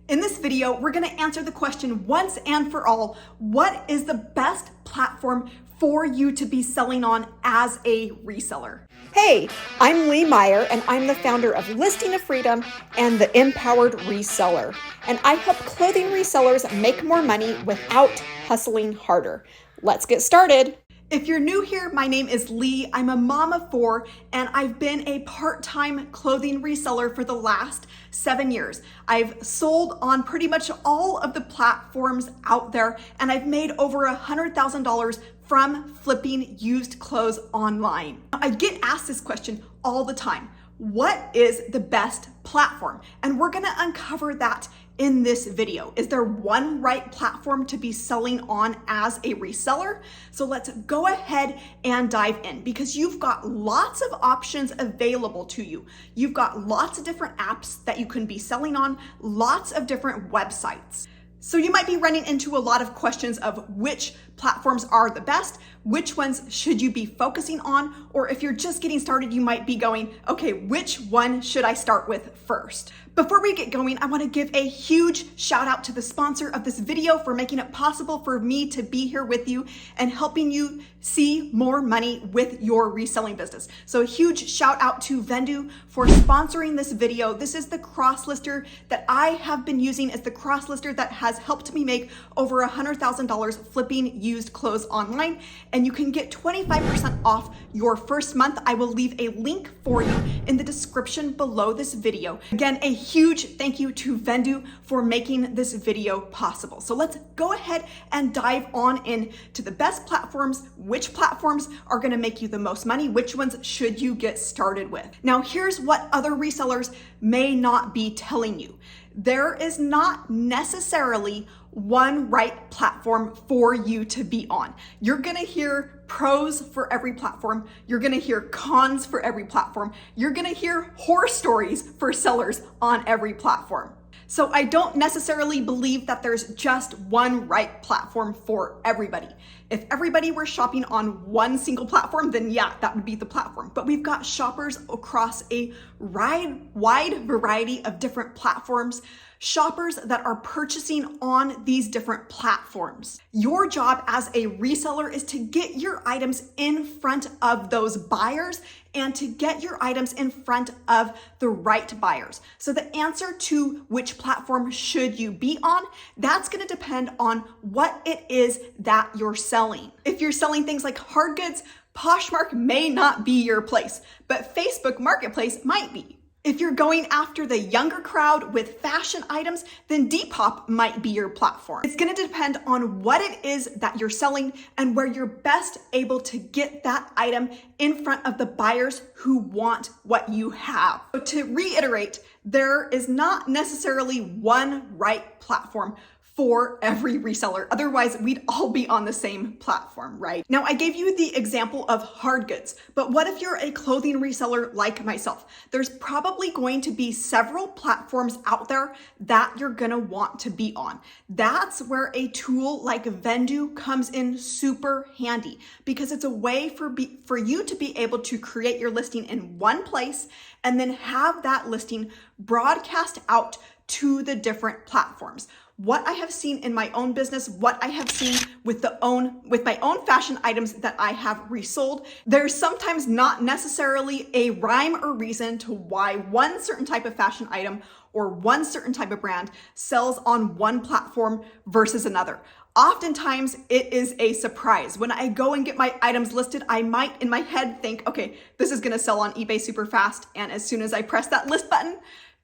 In this video, we're gonna answer the question once and for all, what is the best platform for you to be selling on as a reseller? Hey, I'm Lee Meyer, and I'm the founder of Listing of Freedom and the Empowered Reseller. And I help clothing resellers make more money without hustling harder. Let's get started. If you're new here, my name is Lee. I'm a mom of 4, and I've been a part-time clothing reseller for the last 7 years. I've sold on pretty much all of the platforms out there, and I've made over $100,000 from flipping used clothes online. I get asked this question all the time. What is the best platform? And we're gonna uncover that in this video. Is there one right platform to be selling on as a reseller? So let's go ahead and dive in, because you've got lots of options available to you. You've got lots of different apps that you can be selling on, lots of different websites. So you might be running into a lot of questions of which platforms are the best, which ones should you be focusing on, or if you're just getting started, you might be going, okay, which one should I start with first? Before we get going, I want to give a huge shout out to the sponsor of this video for making it possible for me to be here with you and helping you see more money with your reselling business. So a huge shout out to Vendoo for sponsoring this video. This is the cross lister that I have been using. It's the cross lister that has helped me make over $100,000 flipping used clothes online. And you can get 25% off your first month. I will leave a link for you in the description below this video. Again, a huge thank you to Vendoo for making this video possible. So let's go ahead and dive on into the best platforms. Which platforms are gonna make you the most money? Which ones should you get started with? Now, here's what other resellers may not be telling you. There is not necessarily one right platform for you to be on. You're gonna hear pros for every platform. You're gonna hear cons for every platform. You're gonna hear horror stories for sellers on every platform. So I don't necessarily believe that there's just one right platform for everybody. If everybody were shopping on one single platform, then yeah, that would be the platform. But we've got shoppers across a wide variety of different platforms, shoppers that are purchasing on these different platforms. Your job as a reseller is to get your items in front of those buyers and to get your items in front of the right buyers. So the answer to which platform should you be on, that's gonna depend on what it is that you're selling. If you're selling things like hard goods, Poshmark may not be your place, but Facebook Marketplace might be. If you're going after the younger crowd with fashion items, then Depop might be your platform. It's gonna depend on what it is that you're selling and where you're best able to get that item in front of the buyers who want what you have. So to reiterate, there is not necessarily one right platform for every reseller. Otherwise, we'd all be on the same platform, right? Now, I gave you the example of hard goods, but what if you're a clothing reseller like myself? There's probably going to be several platforms out there that you're gonna want to be on. That's where a tool like Vendoo comes in super handy, because it's a way for you to be able to create your listing in one place and then have that listing broadcast out to the different platforms. What I have seen in my own business, what I have seen with my own fashion items that I have resold, there's sometimes not necessarily a rhyme or reason to why one certain type of fashion item or one certain type of brand sells on one platform versus another. Oftentimes it is a surprise. When I go and get my items listed, I might in my head think, okay, this is gonna sell on eBay super fast. And as soon as I press that list button,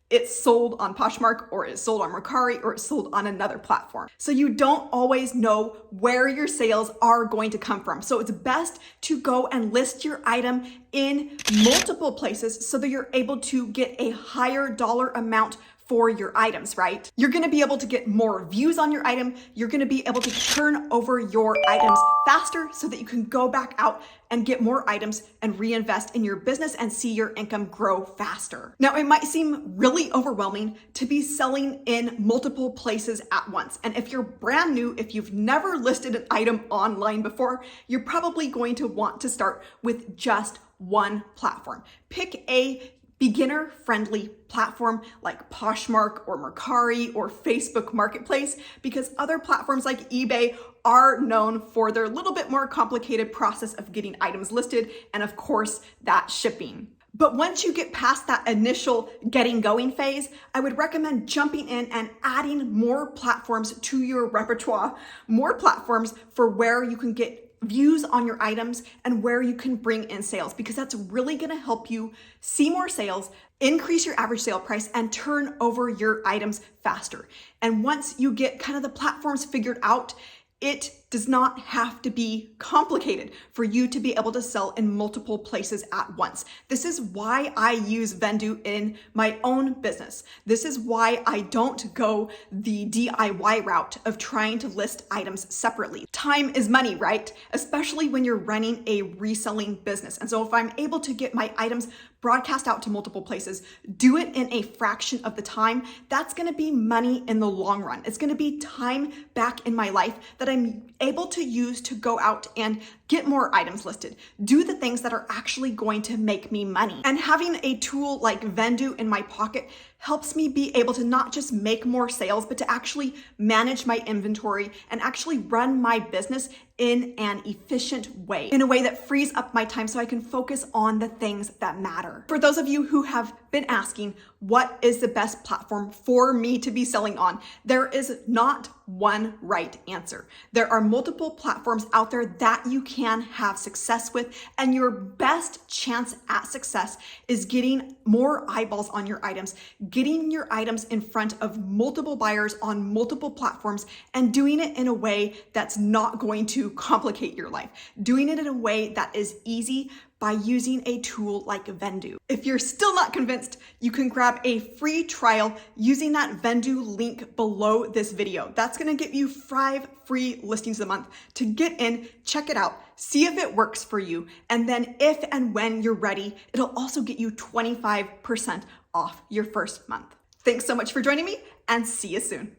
it's sold on Poshmark, or it's sold on Mercari, or it's sold on another platform. So you don't always know where your sales are going to come from. So it's best to go and list your item in multiple places so that you're able to get a higher dollar amount for your items, right? You're gonna be able to get more views on your item. You're gonna be able to turn over your items faster so that you can go back out and get more items and reinvest in your business and see your income grow faster. Now, it might seem really overwhelming to be selling in multiple places at once. And if you're brand new, if you've never listed an item online before, you're probably going to want to start with just one platform. Pick a beginner-friendly platform like Poshmark or Mercari or Facebook Marketplace, because other platforms like eBay are known for their little bit more complicated process of getting items listed and of course that shipping. But once you get past that initial getting going phase, I would recommend jumping in and adding more platforms to your repertoire, more platforms for where you can get views on your items and where you can bring in sales, because that's really going to help you see more sales, increase your average sale price, and turn over your items faster. And once you get kind of the platforms figured out, it does not have to be complicated for you to be able to sell in multiple places at once. This is why I use Vendoo in my own business. This is why I don't go the DIY route of trying to list items separately. Time is money, right? Especially when you're running a reselling business. And so if I'm able to get my items broadcast out to multiple places, do it in a fraction of the time, that's gonna be money in the long run. It's gonna be time back in my life that I'm able to use to go out and get more items listed, do the things that are actually going to make me money. And having a tool like Vendoo in my pocket helps me be able to not just make more sales, but to actually manage my inventory and actually run my business in an efficient way, in a way that frees up my time so I can focus on the things that matter. For those of you who have been asking, what is the best platform for me to be selling on? There is not one right answer. There are multiple platforms out there that you can have success with, and your best chance at success is getting more eyeballs on your items, getting your items in front of multiple buyers on multiple platforms, and doing it in a way that's not going to complicate your life, doing it in a way that is easy by using a tool like Vendoo. If you're still not convinced, you can grab a free trial using that Vendoo link below this video. That's gonna get you 5 free listings a month to get in, check it out, see if it works for you. And then if and when you're ready, it'll also get you 25% off your first month. Thanks so much for joining me, and see you soon.